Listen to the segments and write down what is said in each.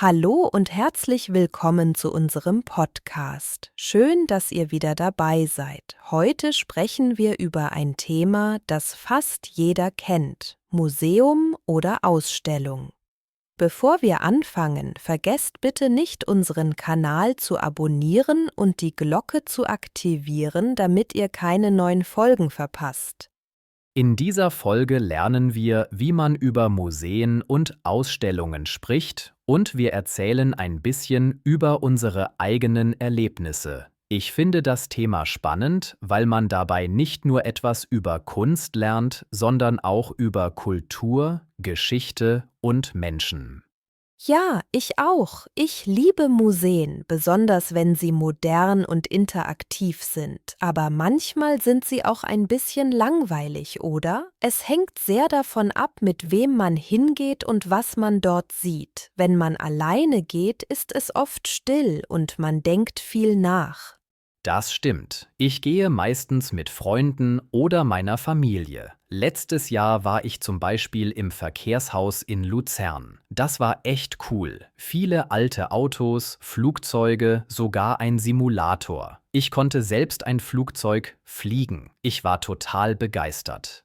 Hallo und herzlich willkommen zu unserem Podcast. Schön, dass ihr wieder dabei seid. Heute sprechen wir über ein Thema, das fast jeder kennt: Museum oder Ausstellung. Bevor wir anfangen, vergesst bitte nicht, unseren Kanal zu abonnieren und die Glocke zu aktivieren, damit ihr keine neuen Folgen verpasst. In dieser Folge lernen wir, wie man über Museen und Ausstellungen spricht, und wir erzählen ein bisschen über unsere eigenen Erlebnisse. Ich finde das Thema spannend, weil man dabei nicht nur etwas über Kunst lernt, sondern auch über Kultur, Geschichte und Menschen. Ja, ich auch. Ich liebe Museen, besonders wenn sie modern und interaktiv sind. Aber manchmal sind sie auch ein bisschen langweilig, oder? Es hängt sehr davon ab, mit wem man hingeht und was man dort sieht. Wenn man alleine geht, ist es oft still und man denkt viel nach. Das stimmt. Ich gehe meistens mit Freunden oder meiner Familie. Letztes Jahr war ich zum Beispiel im Verkehrshaus in Luzern. Das war echt cool. Viele alte Autos, Flugzeuge, sogar ein Simulator. Ich konnte selbst ein Flugzeug fliegen. Ich war total begeistert.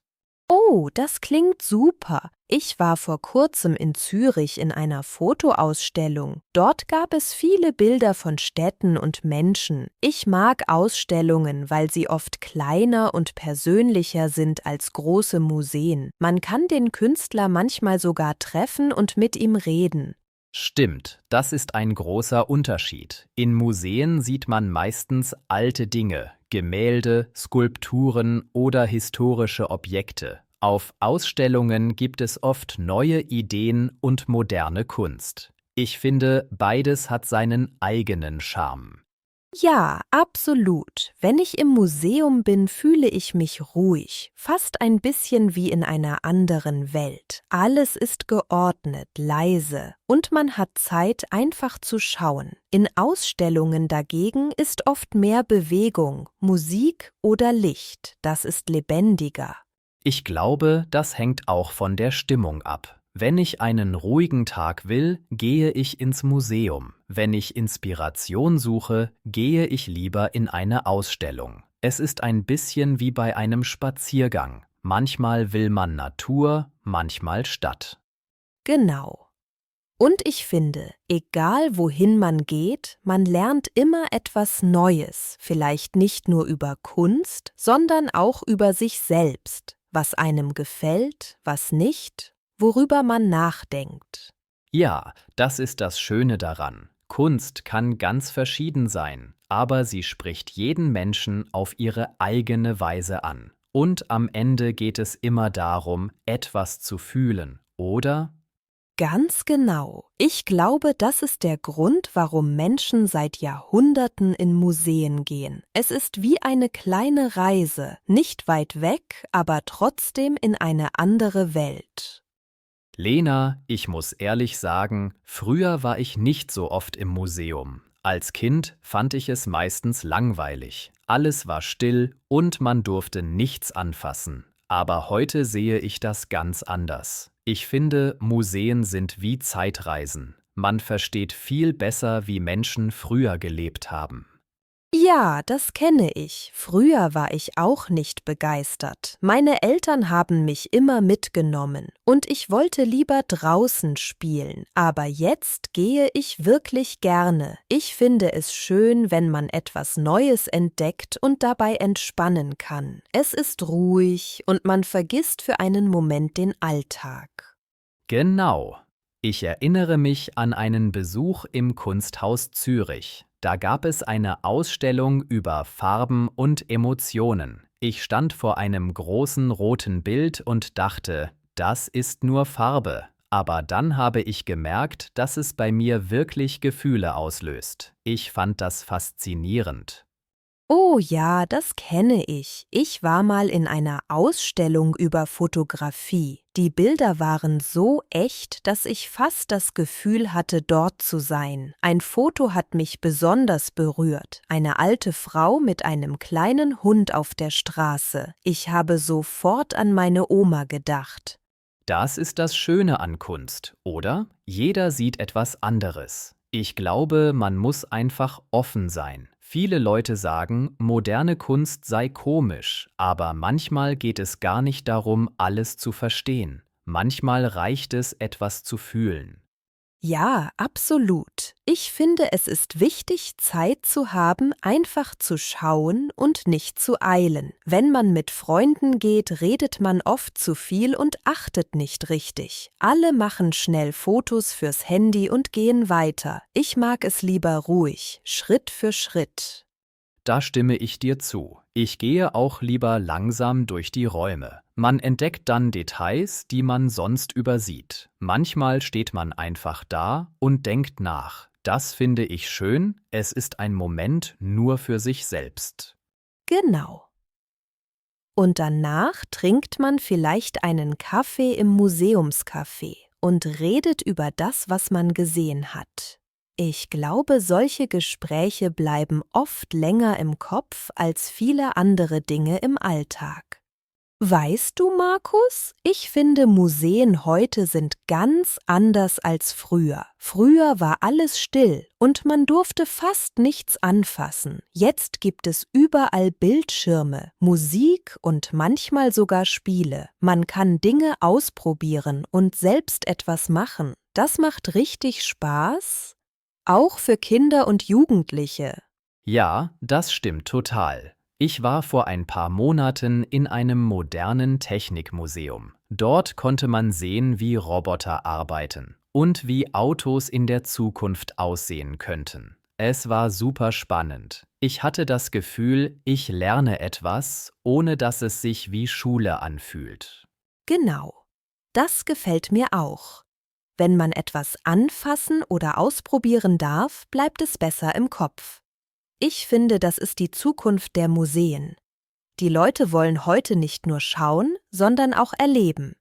Oh, das klingt super. Ich war vor kurzem in Zürich in einer Fotoausstellung. Dort gab es viele Bilder von Städten und Menschen. Ich mag Ausstellungen, weil sie oft kleiner und persönlicher sind als große Museen. Man kann den Künstler manchmal sogar treffen und mit ihm reden. Stimmt, das ist ein großer Unterschied. In Museen sieht man meistens alte Dinge, Gemälde, Skulpturen oder historische Objekte. Auf Ausstellungen gibt es oft neue Ideen und moderne Kunst. Ich finde, beides hat seinen eigenen Charme. Ja, absolut. Wenn ich im Museum bin, fühle ich mich ruhig, fast ein bisschen wie in einer anderen Welt. Alles ist geordnet, leise und man hat Zeit, einfach zu schauen. In Ausstellungen dagegen ist oft mehr Bewegung, Musik oder Licht. Das ist lebendiger. Ich glaube, das hängt auch von der Stimmung ab. Wenn ich einen ruhigen Tag will, gehe ich ins Museum. Wenn ich Inspiration suche, gehe ich lieber in eine Ausstellung. Es ist ein bisschen wie bei einem Spaziergang. Manchmal will man Natur, manchmal Stadt. Genau. Und ich finde, egal wohin man geht, man lernt immer etwas Neues, vielleicht nicht nur über Kunst, sondern auch über sich selbst, was einem gefällt, was nicht, worüber man nachdenkt. Ja, das ist das Schöne daran. Kunst kann ganz verschieden sein, aber sie spricht jeden Menschen auf ihre eigene Weise an. Und am Ende geht es immer darum, etwas zu fühlen, oder? Ganz genau. Ich glaube, das ist der Grund, warum Menschen seit Jahrhunderten in Museen gehen. Es ist wie eine kleine Reise, nicht weit weg, aber trotzdem in eine andere Welt. Lena, ich muss ehrlich sagen, früher war ich nicht so oft im Museum. Als Kind fand ich es meistens langweilig. Alles war still und man durfte nichts anfassen. Aber heute sehe ich das ganz anders. Ich finde, Museen sind wie Zeitreisen. Man versteht viel besser, wie Menschen früher gelebt haben. Ja, das kenne ich. Früher war ich auch nicht begeistert. Meine Eltern haben mich immer mitgenommen und ich wollte lieber draußen spielen. Aber jetzt gehe ich wirklich gerne. Ich finde es schön, wenn man etwas Neues entdeckt und dabei entspannen kann. Es ist ruhig und man vergisst für einen Moment den Alltag. Genau. Ich erinnere mich an einen Besuch im Kunsthaus Zürich. Da gab es eine Ausstellung über Farben und Emotionen. Ich stand vor einem großen roten Bild und dachte, das ist nur Farbe. Aber dann habe ich gemerkt, dass es bei mir wirklich Gefühle auslöst. Ich fand das faszinierend. Oh ja, das kenne ich. Ich war mal in einer Ausstellung über Fotografie. Die Bilder waren so echt, dass ich fast das Gefühl hatte, dort zu sein. Ein Foto hat mich besonders berührt. Eine alte Frau mit einem kleinen Hund auf der Straße. Ich habe sofort an meine Oma gedacht. Das ist das Schöne an Kunst, oder? Jeder sieht etwas anderes. Ich glaube, man muss einfach offen sein. Viele Leute sagen, moderne Kunst sei komisch, aber manchmal geht es gar nicht darum, alles zu verstehen. Manchmal reicht es, etwas zu fühlen. Ja, absolut. Ich finde, es ist wichtig, Zeit zu haben, einfach zu schauen und nicht zu eilen. Wenn man mit Freunden geht, redet man oft zu viel und achtet nicht richtig. Alle machen schnell Fotos fürs Handy und gehen weiter. Ich mag es lieber ruhig, Schritt für Schritt. Da stimme ich dir zu. Ich gehe auch lieber langsam durch die Räume. Man entdeckt dann Details, die man sonst übersieht. Manchmal steht man einfach da und denkt nach. Das finde ich schön, es ist ein Moment nur für sich selbst. Genau. Und danach trinkt man vielleicht einen Kaffee im Museumscafé und redet über das, was man gesehen hat. Ich glaube, solche Gespräche bleiben oft länger im Kopf als viele andere Dinge im Alltag. Weißt du, Markus, ich finde, Museen heute sind ganz anders als früher. Früher war alles still und man durfte fast nichts anfassen. Jetzt gibt es überall Bildschirme, Musik und manchmal sogar Spiele. Man kann Dinge ausprobieren und selbst etwas machen. Das macht richtig Spaß, auch für Kinder und Jugendliche. Ja, das stimmt total. Ich war vor ein paar Monaten in einem modernen Technikmuseum. Dort konnte man sehen, wie Roboter arbeiten und wie Autos in der Zukunft aussehen könnten. Es war super spannend. Ich hatte das Gefühl, ich lerne etwas, ohne dass es sich wie Schule anfühlt. Genau, das gefällt mir auch. Wenn man etwas anfassen oder ausprobieren darf, bleibt es besser im Kopf. Ich finde, das ist die Zukunft der Museen. Die Leute wollen heute nicht nur schauen, sondern auch erleben.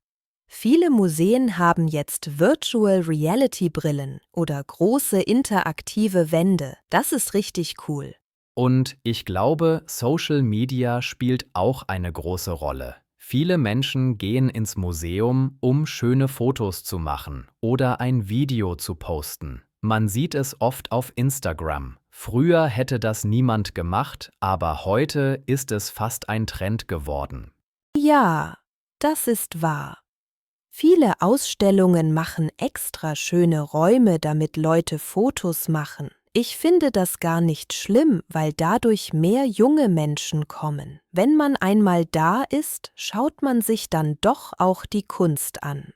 Viele Museen haben jetzt Virtual Reality Brillen oder große interaktive Wände. Das ist richtig cool. Und ich glaube, Social Media spielt auch eine große Rolle. Viele Menschen gehen ins Museum, um schöne Fotos zu machen oder ein Video zu posten. Man sieht es oft auf Instagram. Früher hätte das niemand gemacht, aber heute ist es fast ein Trend geworden. Ja, das ist wahr. Viele Ausstellungen machen extra schöne Räume, damit Leute Fotos machen. Ich finde das gar nicht schlimm, weil dadurch mehr junge Menschen kommen. Wenn man einmal da ist, schaut man sich dann doch auch die Kunst an.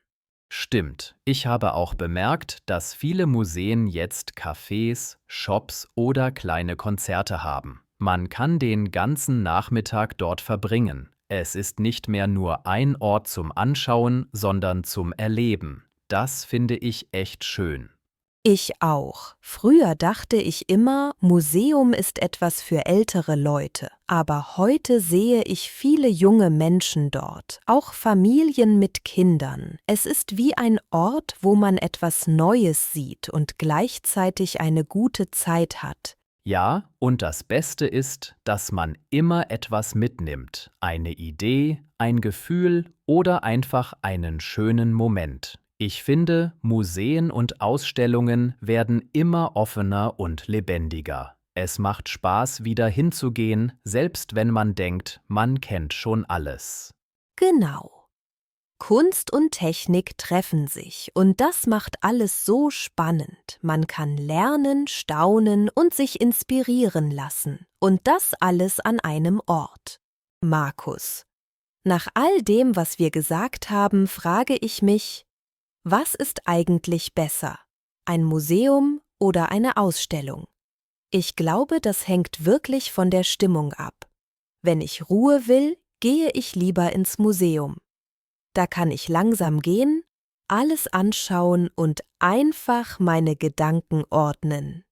Stimmt, ich habe auch bemerkt, dass viele Museen jetzt Cafés, Shops oder kleine Konzerte haben. Man kann den ganzen Nachmittag dort verbringen. Es ist nicht mehr nur ein Ort zum Anschauen, sondern zum Erleben. Das finde ich echt schön. Ich auch. Früher dachte ich immer, Museum ist etwas für ältere Leute. Aber heute sehe ich viele junge Menschen dort, auch Familien mit Kindern. Es ist wie ein Ort, wo man etwas Neues sieht und gleichzeitig eine gute Zeit hat. Ja, und das Beste ist, dass man immer etwas mitnimmt. Eine Idee, ein Gefühl oder einfach einen schönen Moment. Ich finde, Museen und Ausstellungen werden immer offener und lebendiger. Es macht Spaß, wieder hinzugehen, selbst wenn man denkt, man kennt schon alles. Genau. Kunst und Technik treffen sich und das macht alles so spannend. Man kann lernen, staunen und sich inspirieren lassen. Und das alles an einem Ort. Markus, nach all dem, was wir gesagt haben, frage ich mich, was ist eigentlich besser? Ein Museum oder eine Ausstellung? Ich glaube, das hängt wirklich von der Stimmung ab. Wenn ich Ruhe will, gehe ich lieber ins Museum. Da kann ich langsam gehen, alles anschauen und einfach meine Gedanken ordnen.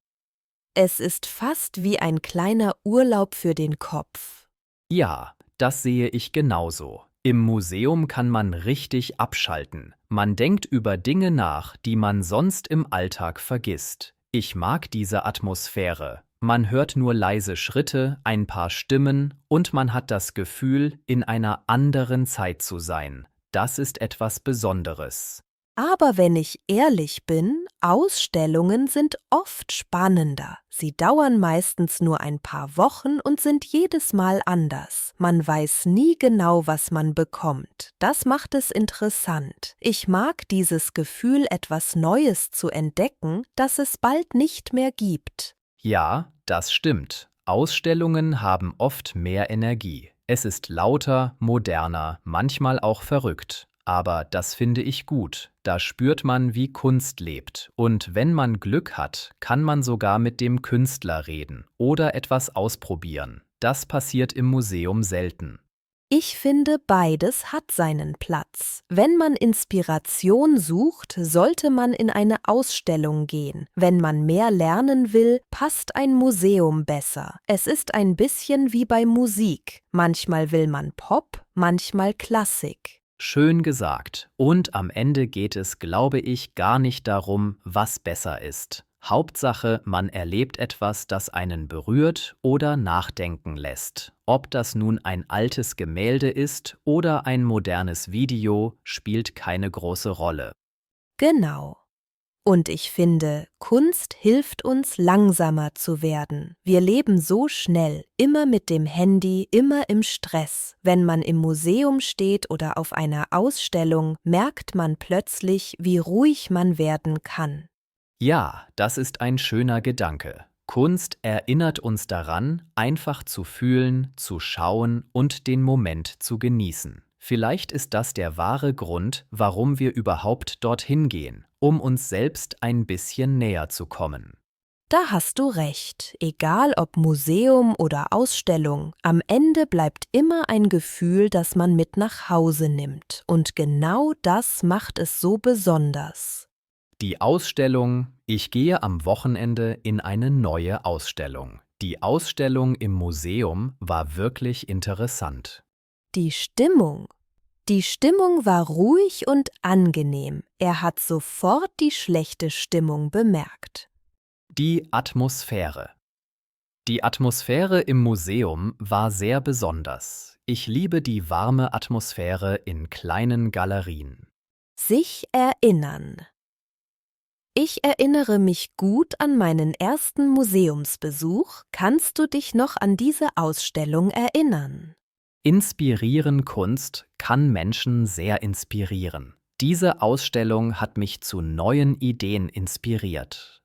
Es ist fast wie ein kleiner Urlaub für den Kopf. Ja, das sehe ich genauso. Im Museum kann man richtig abschalten. Man denkt über Dinge nach, die man sonst im Alltag vergisst. Ich mag diese Atmosphäre. Man hört nur leise Schritte, ein paar Stimmen und man hat das Gefühl, in einer anderen Zeit zu sein. Das ist etwas Besonderes. Aber wenn ich ehrlich bin, Ausstellungen sind oft spannender. Sie dauern meistens nur ein paar Wochen und sind jedes Mal anders. Man weiß nie genau, was man bekommt. Das macht es interessant. Ich mag dieses Gefühl, etwas Neues zu entdecken, das es bald nicht mehr gibt. Ja, das stimmt. Ausstellungen haben oft mehr Energie. Es ist lauter, moderner, manchmal auch verrückt. Aber das finde ich gut. Da spürt man, wie Kunst lebt. Und wenn man Glück hat, kann man sogar mit dem Künstler reden oder etwas ausprobieren. Das passiert im Museum selten. Ich finde, beides hat seinen Platz. Wenn man Inspiration sucht, sollte man in eine Ausstellung gehen. Wenn man mehr lernen will, passt ein Museum besser. Es ist ein bisschen wie bei Musik. Manchmal will man Pop, manchmal Klassik. Schön gesagt. Und am Ende geht es, glaube ich, gar nicht darum, was besser ist. Hauptsache, man erlebt etwas, das einen berührt oder nachdenken lässt. Ob das nun ein altes Gemälde ist oder ein modernes Video, spielt keine große Rolle. Genau. Und ich finde, Kunst hilft uns, langsamer zu werden. Wir leben so schnell, immer mit dem Handy, immer im Stress. Wenn man im Museum steht oder auf einer Ausstellung, merkt man plötzlich, wie ruhig man werden kann. Ja, das ist ein schöner Gedanke. Kunst erinnert uns daran, einfach zu fühlen, zu schauen und den Moment zu genießen. Vielleicht ist das der wahre Grund, warum wir überhaupt dorthin gehen, um uns selbst ein bisschen näher zu kommen. Da hast du recht. Egal ob Museum oder Ausstellung, am Ende bleibt immer ein Gefühl, das man mit nach Hause nimmt. Und genau das macht es so besonders. Die Ausstellung. Ich gehe am Wochenende in eine neue Ausstellung. Die Ausstellung im Museum war wirklich interessant. Die Stimmung. Die Stimmung war ruhig und angenehm. Er hat sofort die schlechte Stimmung bemerkt. Die Atmosphäre. Die Atmosphäre im Museum war sehr besonders. Ich liebe die warme Atmosphäre in kleinen Galerien. Sich erinnern. Ich erinnere mich gut an meinen ersten Museumsbesuch. Kannst du dich noch an diese Ausstellung erinnern? Inspirieren Kunst kann Menschen sehr inspirieren. Diese Ausstellung hat mich zu neuen Ideen inspiriert.